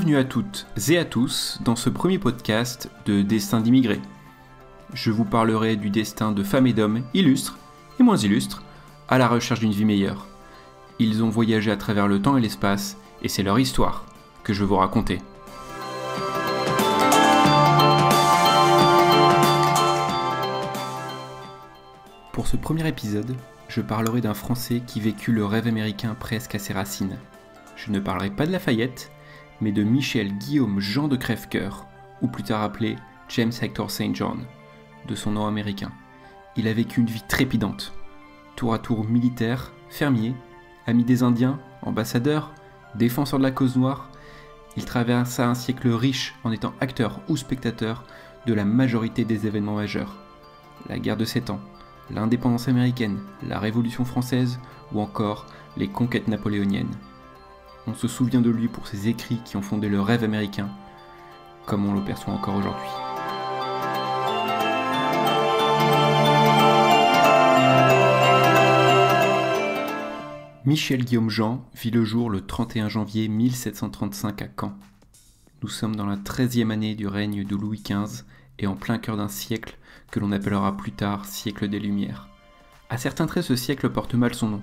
Bienvenue à toutes et à tous dans ce premier podcast de Destin d'immigrés. Je vous parlerai du destin de femmes et d'hommes illustres et moins illustres à la recherche d'une vie meilleure. Ils ont voyagé à travers le temps et l'espace et c'est leur histoire que je vais vous raconter. Pour ce premier épisode, je parlerai d'un Français qui vécut le rêve américain presque à ses racines. Je ne parlerai pas de Lafayette, mais de Michel Guillaume Jean de Crèvecoeur, ou plus tard appelé James Hector St. John, de son nom américain. Il a vécu une vie trépidante, tour à tour militaire, fermier, ami des Indiens, ambassadeur, défenseur de la cause noire. Il traversa un siècle riche en étant acteur ou spectateur de la majorité des événements majeurs. La guerre de 7 ans, l'indépendance américaine, la Révolution française ou encore les conquêtes napoléoniennes. On se souvient de lui pour ses écrits qui ont fondé le rêve américain, comme on le perçoit encore aujourd'hui. Michel Guillaume Jean vit le jour le 31 janvier 1735 à Caen. Nous sommes dans la 13e année du règne de Louis XV et en plein cœur d'un siècle que l'on appellera plus tard siècle des Lumières. À certains traits, ce siècle porte mal son nom.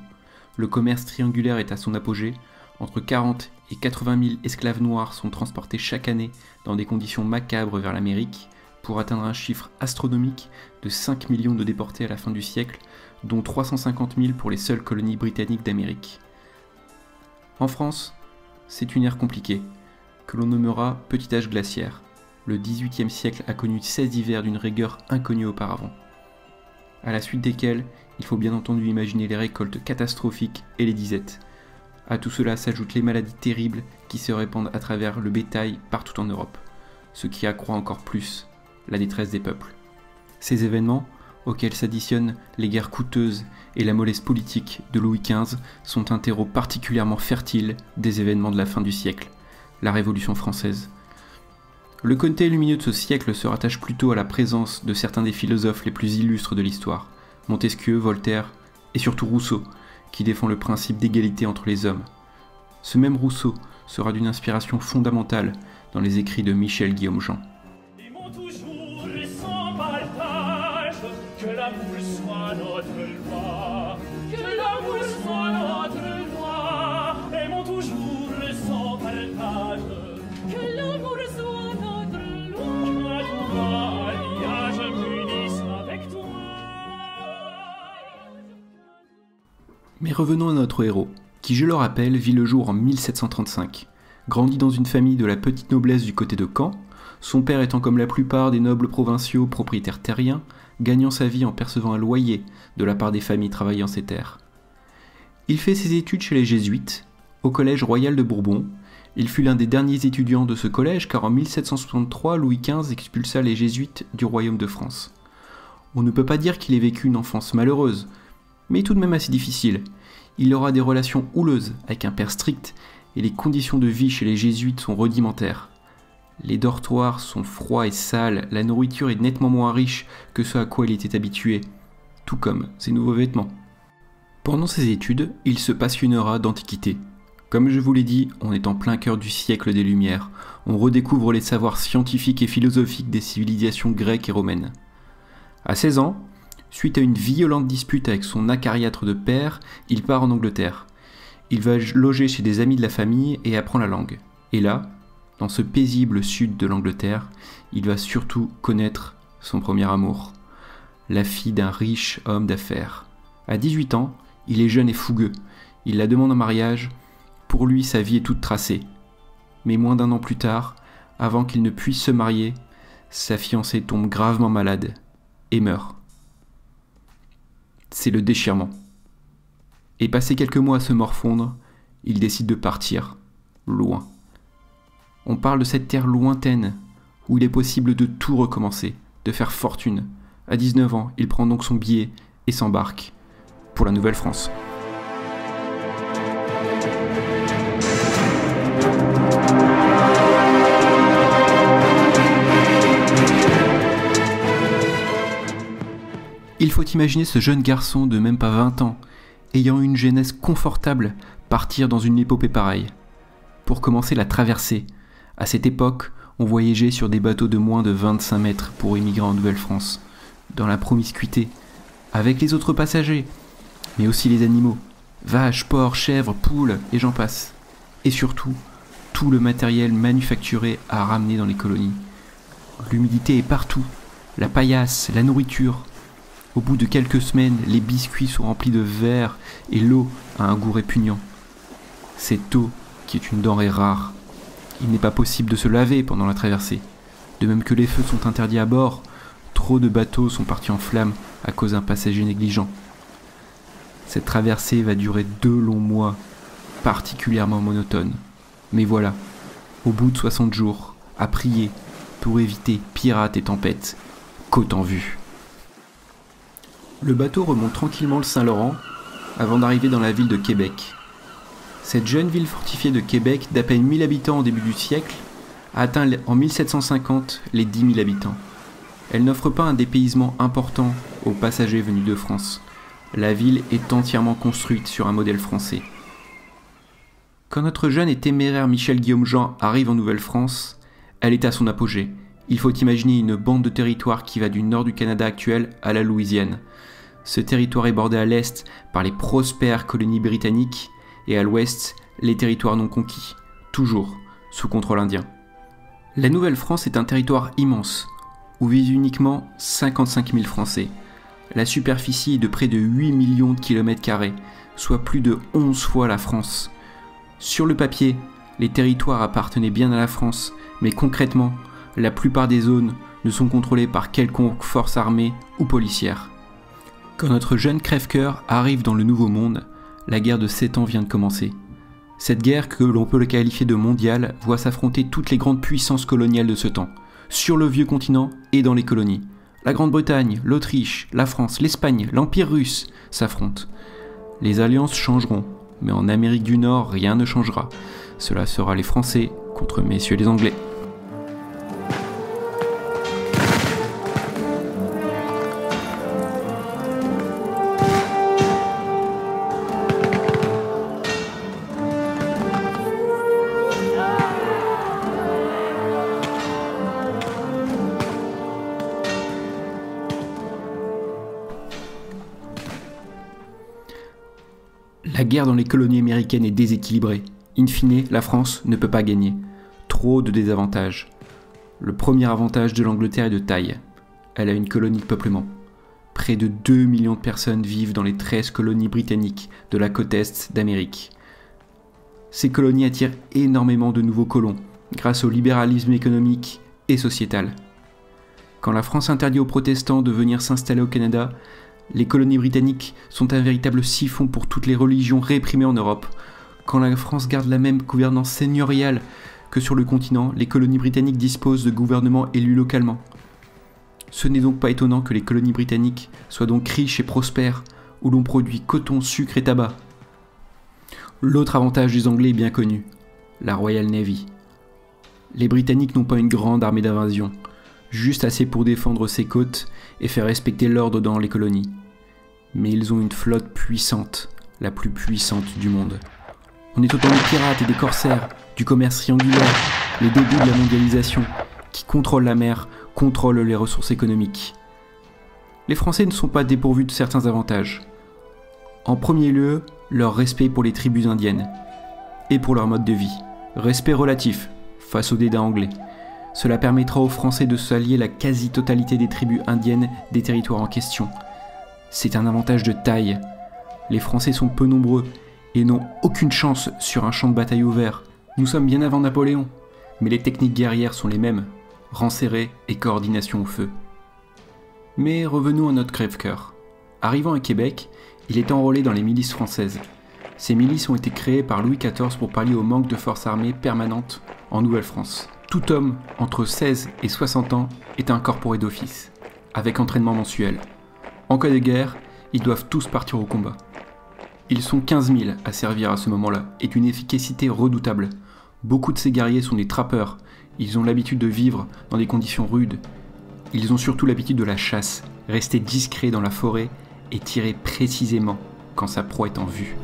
Le commerce triangulaire est à son apogée. Entre 40 et 80 000 esclaves noirs sont transportés chaque année dans des conditions macabres vers l'Amérique pour atteindre un chiffre astronomique de 5 millions de déportés à la fin du siècle, dont 350 000 pour les seules colonies britanniques d'Amérique. En France, c'est une ère compliquée, que l'on nommera Petit âge glaciaire. Le XVIIIe siècle a connu 16 hivers d'une rigueur inconnue auparavant, à la suite desquels il faut bien entendu imaginer les récoltes catastrophiques et les disettes. À tout cela s'ajoutent les maladies terribles qui se répandent à travers le bétail partout en Europe, ce qui accroît encore plus la détresse des peuples. Ces événements, auxquels s'additionnent les guerres coûteuses et la mollesse politique de Louis XV, sont un terreau particulièrement fertile des événements de la fin du siècle, la Révolution française. Le côté lumineux de ce siècle se rattache plutôt à la présence de certains des philosophes les plus illustres de l'histoire, Montesquieu, Voltaire et surtout Rousseau, qui défend le principe d'égalité entre les hommes. Ce même Rousseau sera d'une inspiration fondamentale dans les écrits de Michel Guillaume Jean. Aimons toujours et sans partage, que l'amour soit notre loi, que l'amour soit notre loi. Aimons toujours et sans partage, que l'amour soit notre loi. Que ton alliage m'unisse avec toi. Mais revenons à notre héros, qui, je le rappelle, vit le jour en 1735. Grandi dans une famille de la petite noblesse du côté de Caen, son père étant comme la plupart des nobles provinciaux propriétaires terriens, gagnant sa vie en percevant un loyer de la part des familles travaillant ses terres. Il fait ses études chez les Jésuites, au Collège Royal de Bourbon. Il fut l'un des derniers étudiants de ce collège car en 1763, Louis XV expulsa les Jésuites du royaume de France. On ne peut pas dire qu'il ait vécu une enfance malheureuse, mais tout de même assez difficile. Il aura des relations houleuses avec un père strict et les conditions de vie chez les jésuites sont rudimentaires. Les dortoirs sont froids et sales, la nourriture est nettement moins riche que ce à quoi il était habitué, tout comme ses nouveaux vêtements. Pendant ses études, il se passionnera d'antiquité. Comme je vous l'ai dit, on est en plein cœur du siècle des Lumières. On redécouvre les savoirs scientifiques et philosophiques des civilisations grecques et romaines. À 16 ans, suite à une violente dispute avec son acariâtre de père, il part en Angleterre. Il va loger chez des amis de la famille et apprend la langue. Et là, dans ce paisible sud de l'Angleterre, il va surtout connaître son premier amour, la fille d'un riche homme d'affaires. À 18 ans, il est jeune et fougueux. Il la demande en mariage. Pour lui, sa vie est toute tracée. Mais moins d'un an plus tard, avant qu'il ne puisse se marier, sa fiancée tombe gravement malade et meurt. C'est le déchirement. Et passé quelques mois à se morfondre, il décide de partir, loin. On parle de cette terre lointaine, où il est possible de tout recommencer, de faire fortune. À 19 ans, il prend donc son billet et s'embarque pour la Nouvelle-France. Il faut imaginer ce jeune garçon de même pas 20 ans, ayant une jeunesse confortable, partir dans une épopée pareille. Pour commencer la traversée, À cette époque, on voyageait sur des bateaux de moins de 25 mètres pour émigrer en Nouvelle-France, dans la promiscuité, avec les autres passagers, mais aussi les animaux, vaches, porcs, chèvres, poules, et j'en passe. Et surtout, tout le matériel manufacturé à ramener dans les colonies. L'humidité est partout, la paillasse, la nourriture. Au bout de quelques semaines, les biscuits sont remplis de verre et l'eau a un goût répugnant. Cette eau qui est une denrée rare. Il n'est pas possible de se laver pendant la traversée. De même que les feux sont interdits à bord, trop de bateaux sont partis en flammes à cause d'un passager négligent. Cette traversée va durer 2 longs mois, particulièrement monotones. Mais voilà, au bout de 60 jours, à prier pour éviter pirates et tempêtes, côte en vue. Le bateau remonte tranquillement le Saint-Laurent avant d'arriver dans la ville de Québec. Cette jeune ville fortifiée de Québec, d'à peine 1000 habitants au début du siècle, a atteint en 1750 les 10 000 habitants. Elle n'offre pas un dépaysement important aux passagers venus de France. La ville est entièrement construite sur un modèle français. Quand notre jeune et téméraire Michel Guillaume Jean arrive en Nouvelle-France, elle est à son apogée. Il faut imaginer une bande de territoire qui va du nord du Canada actuel à la Louisiane. Ce territoire est bordé à l'est par les prospères colonies britanniques et à l'ouest les territoires non conquis, toujours sous contrôle indien. La Nouvelle-France est un territoire immense, où vivent uniquement 55 000 Français. La superficie est de près de 8 millions de kilomètres carrés, soit plus de 11 fois la France. Sur le papier, les territoires appartenaient bien à la France, mais concrètement, la plupart des zones ne sont contrôlées par quelconque force armée ou policière. Quand notre jeune crève-cœur arrive dans le Nouveau Monde, la guerre de 7 ans vient de commencer. Cette guerre, que l'on peut le qualifier de mondiale, voit s'affronter toutes les grandes puissances coloniales de ce temps, sur le vieux continent et dans les colonies. La Grande-Bretagne, l'Autriche, la France, l'Espagne, l'Empire russe s'affrontent. Les alliances changeront, mais en Amérique du Nord, rien ne changera. Cela sera les Français contre messieurs les Anglais. La guerre dans les colonies américaines est déséquilibrée. In fine, la France ne peut pas gagner. Trop de désavantages. Le premier avantage de l'Angleterre est de taille. Elle a une colonie de peuplement. Près de 2 millions de personnes vivent dans les 13 colonies britanniques de la côte est d'Amérique. Ces colonies attirent énormément de nouveaux colons, grâce au libéralisme économique et sociétal. Quand la France interdit aux protestants de venir s'installer au Canada, les colonies britanniques sont un véritable siphon pour toutes les religions réprimées en Europe. Quand la France garde la même gouvernance seigneuriale que sur le continent, les colonies britanniques disposent de gouvernements élus localement. Ce n'est donc pas étonnant que les colonies britanniques soient donc riches et prospères, où l'on produit coton, sucre et tabac. L'autre avantage des Anglais est bien connu, la Royal Navy. Les Britanniques n'ont pas une grande armée d'invasion, juste assez pour défendre ses côtes et faire respecter l'ordre dans les colonies. Mais ils ont une flotte puissante, la plus puissante du monde. On est autant des pirates et des corsaires, du commerce triangulaire, les débuts de la mondialisation, qui contrôlent la mer, contrôlent les ressources économiques. Les Français ne sont pas dépourvus de certains avantages. En premier lieu, leur respect pour les tribus indiennes, et pour leur mode de vie. Respect relatif, face au dédain anglais. Cela permettra aux Français de s'allier la quasi-totalité des tribus indiennes des territoires en question. C'est un avantage de taille. Les Français sont peu nombreux et n'ont aucune chance sur un champ de bataille ouvert. Nous sommes bien avant Napoléon, mais les techniques guerrières sont les mêmes, rang serré et coordination au feu. Mais revenons à notre crève-cœur. Arrivant à Québec, il est enrôlé dans les milices françaises. Ces milices ont été créées par Louis XIV pour pallier au manque de forces armées permanentes en Nouvelle-France. Tout homme entre 16 et 60 ans est incorporé d'office, avec entraînement mensuel. En cas de guerre, ils doivent tous partir au combat. Ils sont 15 000 à servir à ce moment-là, et d'une efficacité redoutable. Beaucoup de ces guerriers sont des trappeurs, ils ont l'habitude de vivre dans des conditions rudes. Ils ont surtout l'habitude de la chasse, rester discrets dans la forêt et tirer précisément quand sa proie est en vue.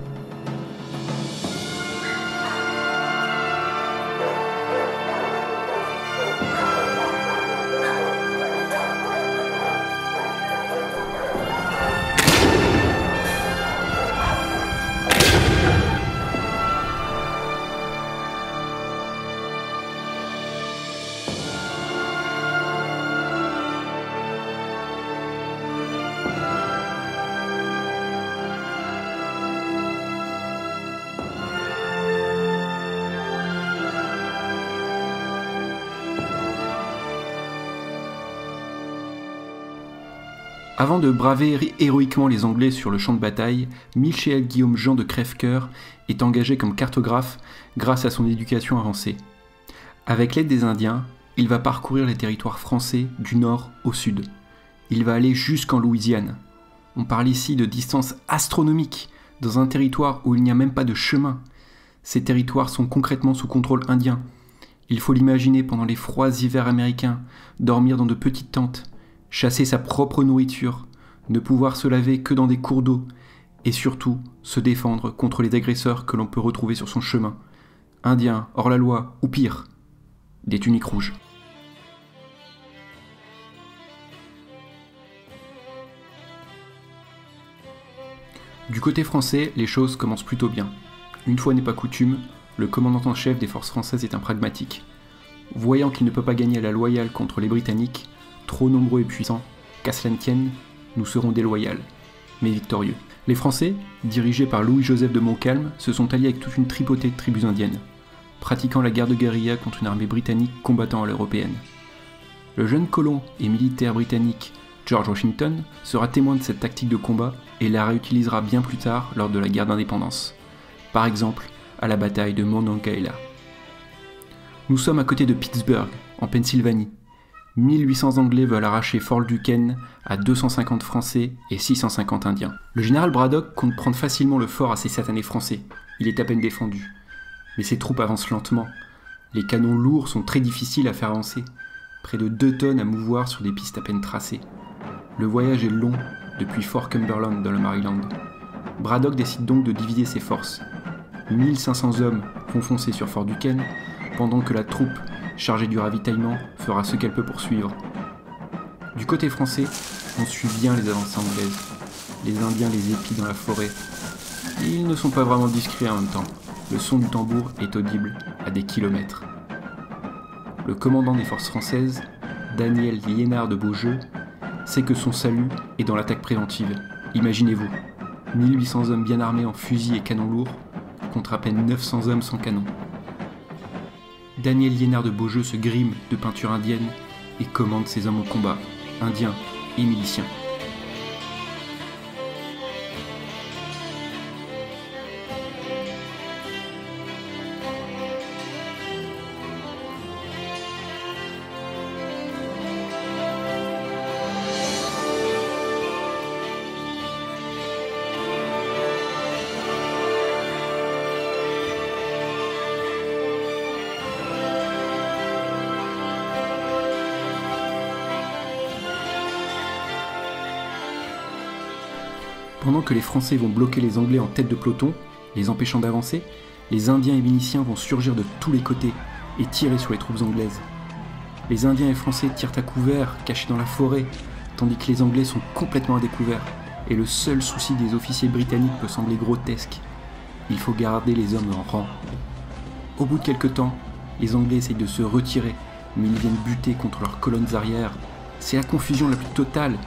Avant de braver héroïquement les Anglais sur le champ de bataille, Michel Guillaume Jean de Crèvecoeur est engagé comme cartographe grâce à son éducation avancée. Avec l'aide des Indiens, il va parcourir les territoires français du nord au sud. Il va aller jusqu'en Louisiane. On parle ici de distances astronomiques, dans un territoire où il n'y a même pas de chemin. Ces territoires sont concrètement sous contrôle indien. Il faut l'imaginer pendant les froids hivers américains, dormir dans de petites tentes, chasser sa propre nourriture, ne pouvoir se laver que dans des cours d'eau, et surtout se défendre contre les agresseurs que l'on peut retrouver sur son chemin, indiens, hors-la-loi, ou pire, des tuniques rouges. Du côté français, les choses commencent plutôt bien. Une fois n'est pas coutume, le commandant en chef des forces françaises est un pragmatique. Voyant qu'il ne peut pas gagner à la loyale contre les Britanniques, trop nombreux et puissants, qu'à cela ne tienne, nous serons déloyaux, mais victorieux. Les Français, dirigés par Louis-Joseph de Montcalm, se sont alliés avec toute une tripotée de tribus indiennes, pratiquant la guerre de guérilla contre une armée britannique combattant à l'européenne. Le jeune colon et militaire britannique George Washington sera témoin de cette tactique de combat et la réutilisera bien plus tard lors de la guerre d'indépendance, par exemple à la bataille de Monongahela. Nous sommes à côté de Pittsburgh, en Pennsylvanie. 1800 Anglais veulent arracher Fort Duquesne à 250 Français et 650 Indiens. Le général Braddock compte prendre facilement le fort à ses satanés Français. Il est à peine défendu. Mais ses troupes avancent lentement. Les canons lourds sont très difficiles à faire avancer. Près de 2 tonnes à mouvoir sur des pistes à peine tracées. Le voyage est long depuis Fort Cumberland dans le Maryland. Braddock décide donc de diviser ses forces. 1500 hommes vont foncer sur Fort Duquesne, pendant que la troupe chargée du ravitaillement fera ce qu'elle peut pour suivre. Du côté français, on suit bien les avancées anglaises. Les Indiens les épient dans la forêt. Ils ne sont pas vraiment discrets en même temps. Le son du tambour est audible à des kilomètres. Le commandant des forces françaises, Daniel Liénard de Beaujeu, sait que son salut est dans l'attaque préventive. Imaginez-vous, 1800 hommes bien armés en fusils et canons lourds, contre à peine 900 hommes sans canon. Daniel Liénard de Beaujeu se grime de peinture indienne et commande ses hommes au combat, indiens et miliciens. Pendant que les Français vont bloquer les Anglais en tête de peloton, les empêchant d'avancer, les Indiens et Vénitiens vont surgir de tous les côtés et tirer sur les troupes anglaises. Les Indiens et Français tirent à couvert, cachés dans la forêt, tandis que les Anglais sont complètement à découvert, et le seul souci des officiers britanniques peut sembler grotesque. Il faut garder les hommes en rang. Au bout de quelque temps, les Anglais essayent de se retirer, mais ils viennent buter contre leurs colonnes arrière. C'est la confusion la plus totale.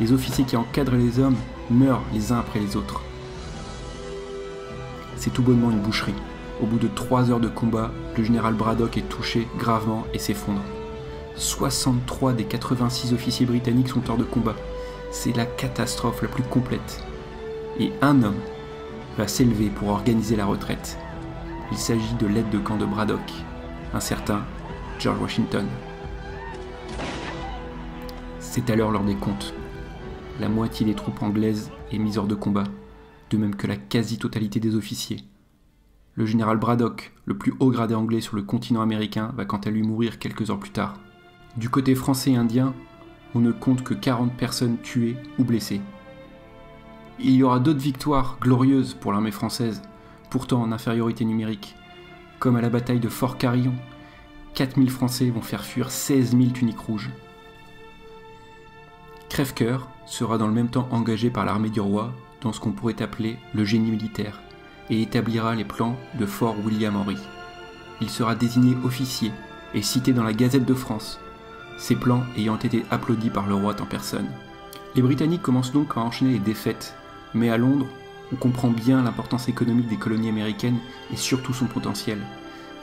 Les officiers qui encadrent les hommes meurent les uns après les autres. C'est tout bonnement une boucherie. Au bout de 3 heures de combat, le général Braddock est touché gravement et s'effondre. 63 des 86 officiers britanniques sont hors de combat. C'est la catastrophe la plus complète. Et un homme va s'élever pour organiser la retraite. Il s'agit de l'aide de camp de Braddock, un certain George Washington. C'est alors l'heure des comptes. La moitié des troupes anglaises est mise hors de combat, de même que la quasi-totalité des officiers. Le général Braddock, le plus haut gradé anglais sur le continent américain, va quant à lui mourir quelques heures plus tard. Du côté français et indien, on ne compte que 40 personnes tuées ou blessées. Il y aura d'autres victoires glorieuses pour l'armée française, pourtant en infériorité numérique, comme à la bataille de Fort Carillon. 4000 Français vont faire fuir 16 000 tuniques rouges. Crèvecoeur sera dans le même temps engagé par l'armée du roi dans ce qu'on pourrait appeler le génie militaire et établira les plans de Fort William Henry. Il sera désigné officier et cité dans la Gazette de France, ces plans ayant été applaudis par le roi en personne. Les Britanniques commencent donc à enchaîner les défaites, mais à Londres, on comprend bien l'importance économique des colonies américaines et surtout son potentiel.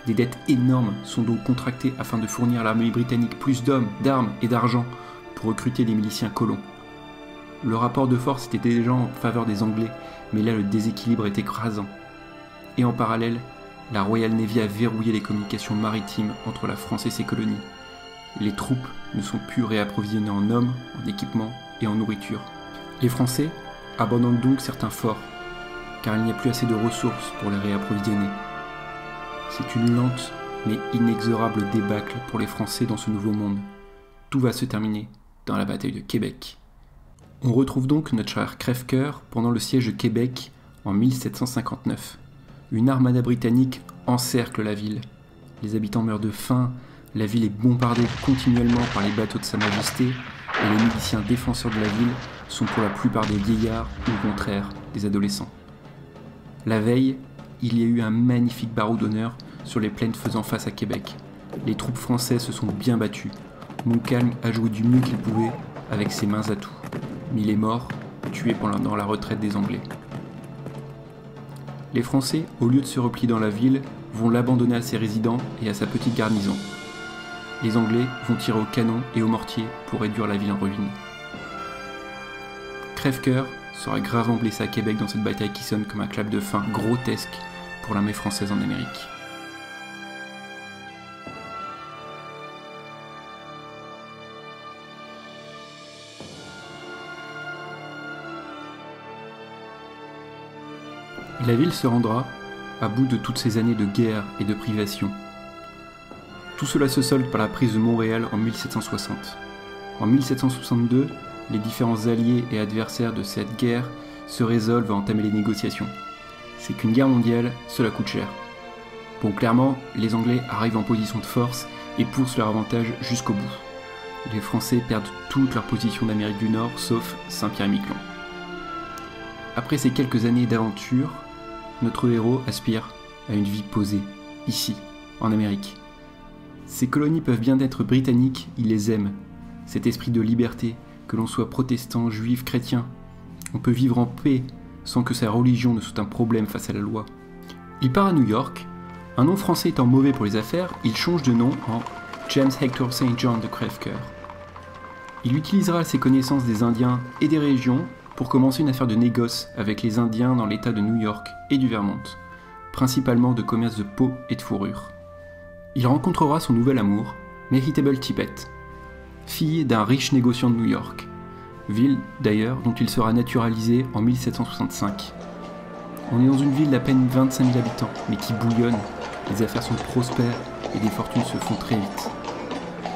Des dettes énormes sont donc contractées afin de fournir à l'armée britannique plus d'hommes, d'armes et d'argent pour recruter des miliciens colons. Le rapport de force était déjà en faveur des Anglais, mais là le déséquilibre est écrasant. Et en parallèle, la Royal Navy a verrouillé les communications maritimes entre la France et ses colonies. Les troupes ne sont plus réapprovisionnées en hommes, en équipement et en nourriture. Les Français abandonnent donc certains forts, car il n'y a plus assez de ressources pour les réapprovisionner. C'est une lente mais inexorable débâcle pour les Français dans ce nouveau monde. Tout va se terminer dans la bataille de Québec. On retrouve donc notre cher Crève-Cœur pendant le siège de Québec en 1759. Une armada britannique encercle la ville. Les habitants meurent de faim, la ville est bombardée continuellement par les bateaux de Sa Majesté et les miliciens défenseurs de la ville sont pour la plupart des vieillards ou au contraire des adolescents. La veille, il y a eu un magnifique barreau d'honneur sur les plaines faisant face à Québec. Les troupes françaises se sont bien battues. Montcalm a joué du mieux qu'il pouvait avec ses mains à tout. Mais il est mort, tué pendant la retraite des Anglais. Les Français, au lieu de se replier dans la ville, vont l'abandonner à ses résidents et à sa petite garnison. Les Anglais vont tirer au canon et au mortier pour réduire la ville en ruine. Crève-Cœur sera gravement blessé à Québec dans cette bataille qui sonne comme un clap de fin grotesque pour l'armée française en Amérique. La ville se rendra à bout de toutes ces années de guerre et de privation. Tout cela se solde par la prise de Montréal en 1760. En 1762, les différents alliés et adversaires de cette guerre se résolvent à entamer les négociations. C'est qu'une guerre mondiale, cela coûte cher. Bon, clairement, les Anglais arrivent en position de force et poussent leur avantage jusqu'au bout. Les Français perdent toute leur position d'Amérique du Nord, sauf Saint-Pierre-et-Miquelon. Après ces quelques années d'aventure, notre héros aspire à une vie posée, ici, en Amérique. Ces colonies peuvent bien être britanniques, il les aime. Cet esprit de liberté, que l'on soit protestant, juif, chrétien. On peut vivre en paix sans que sa religion ne soit un problème face à la loi. Il part à New York. Un nom français étant mauvais pour les affaires, il change de nom en James Hector St. John de Crève-Cœur. Il utilisera ses connaissances des Indiens et des régions pour commencer une affaire de négoce avec les Indiens dans l'état de New York et du Vermont, principalement de commerce de peau et de fourrure. Il rencontrera son nouvel amour, Mehitable Tippett, fille d'un riche négociant de New York, ville d'ailleurs dont il sera naturalisé en 1765. On est dans une ville d'à peine 25 000 habitants, mais qui bouillonne, les affaires sont prospères et des fortunes se font très vite.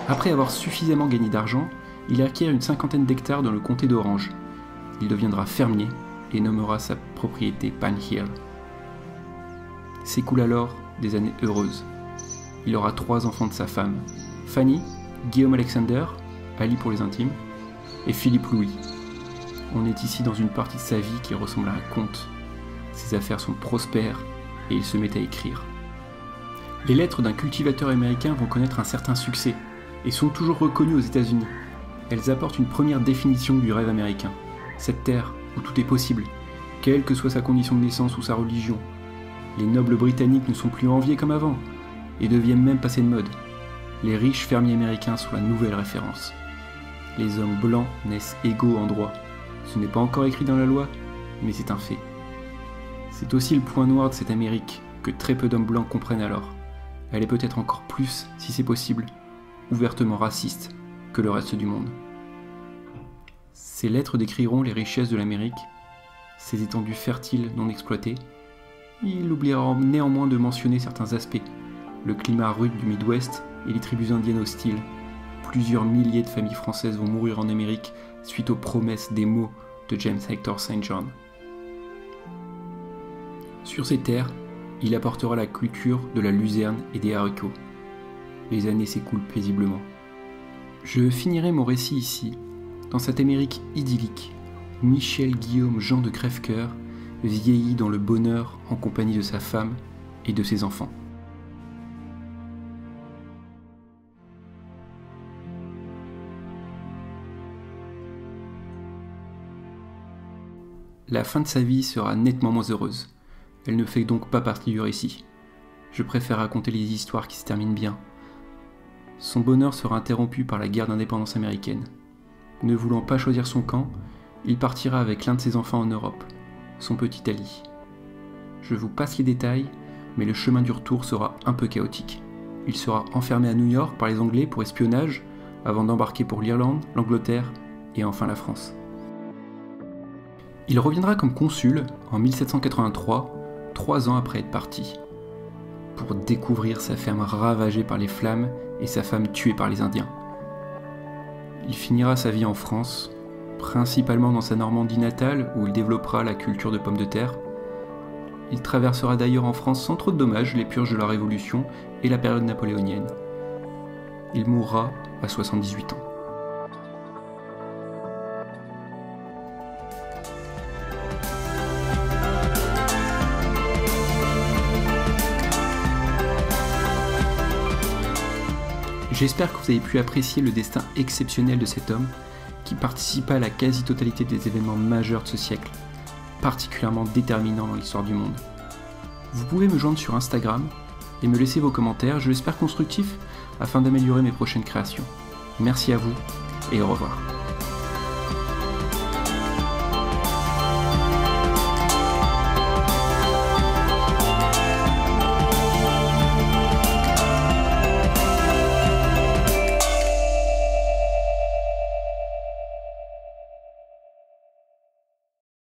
Après avoir suffisamment gagné d'argent, il acquiert une cinquantaine d'hectares dans le comté d'Orange. Il deviendra fermier et nommera sa propriété Pine Hill. S'écoulent alors des années heureuses. Il aura 3 enfants de sa femme, Fanny, Guillaume Alexander, Ali pour les intimes, et Philippe Louis. On est ici dans une partie de sa vie qui ressemble à un conte. Ses affaires sont prospères et il se met à écrire. Les lettres d'un cultivateur américain vont connaître un certain succès et sont toujours reconnues aux États-Unis. Elles apportent une première définition du rêve américain. Cette terre où tout est possible, quelle que soit sa condition de naissance ou sa religion. Les nobles britanniques ne sont plus enviés comme avant, et deviennent même passer de mode. Les riches fermiers américains sont la nouvelle référence. Les hommes blancs naissent égaux en droit. Ce n'est pas encore écrit dans la loi, mais c'est un fait. C'est aussi le point noir de cette Amérique que très peu d'hommes blancs comprennent alors. Elle est peut-être encore plus, si c'est possible, ouvertement raciste que le reste du monde. Ces lettres décriront les richesses de l'Amérique, ses étendues fertiles non exploitées. Il oubliera néanmoins de mentionner certains aspects, le climat rude du Midwest et les tribus indiennes hostiles. Plusieurs milliers de familles françaises vont mourir en Amérique suite aux promesses des mots de James Hector St. John. Sur ces terres, il apportera la culture de la luzerne et des haricots. Les années s'écoulent paisiblement. Je finirai mon récit ici, dans cette Amérique idyllique, où Michel Guillaume Jean de Crève-Cœur vieillit dans le bonheur en compagnie de sa femme et de ses enfants. La fin de sa vie sera nettement moins heureuse. Elle ne fait donc pas partie du récit. Je préfère raconter les histoires qui se terminent bien. Son bonheur sera interrompu par la guerre d'indépendance américaine. Ne voulant pas choisir son camp, il partira avec l'un de ses enfants en Europe, son petit Ali. Je vous passe les détails, mais le chemin du retour sera un peu chaotique. Il sera enfermé à New York par les Anglais pour espionnage, avant d'embarquer pour l'Irlande, l'Angleterre et enfin la France. Il reviendra comme consul en 1783, 3 ans après être parti, pour découvrir sa ferme ravagée par les flammes et sa femme tuée par les Indiens. Il finira sa vie en France, principalement dans sa Normandie natale où il développera la culture de pommes de terre. Il traversera d'ailleurs en France sans trop de dommages les purges de la Révolution et la période napoléonienne. Il mourra à 78 ans. J'espère que vous avez pu apprécier le destin exceptionnel de cet homme qui participa à la quasi-totalité des événements majeurs de ce siècle, particulièrement déterminants dans l'histoire du monde. Vous pouvez me joindre sur Instagram et me laisser vos commentaires, je l'espère constructifs, afin d'améliorer mes prochaines créations. Merci à vous et au revoir.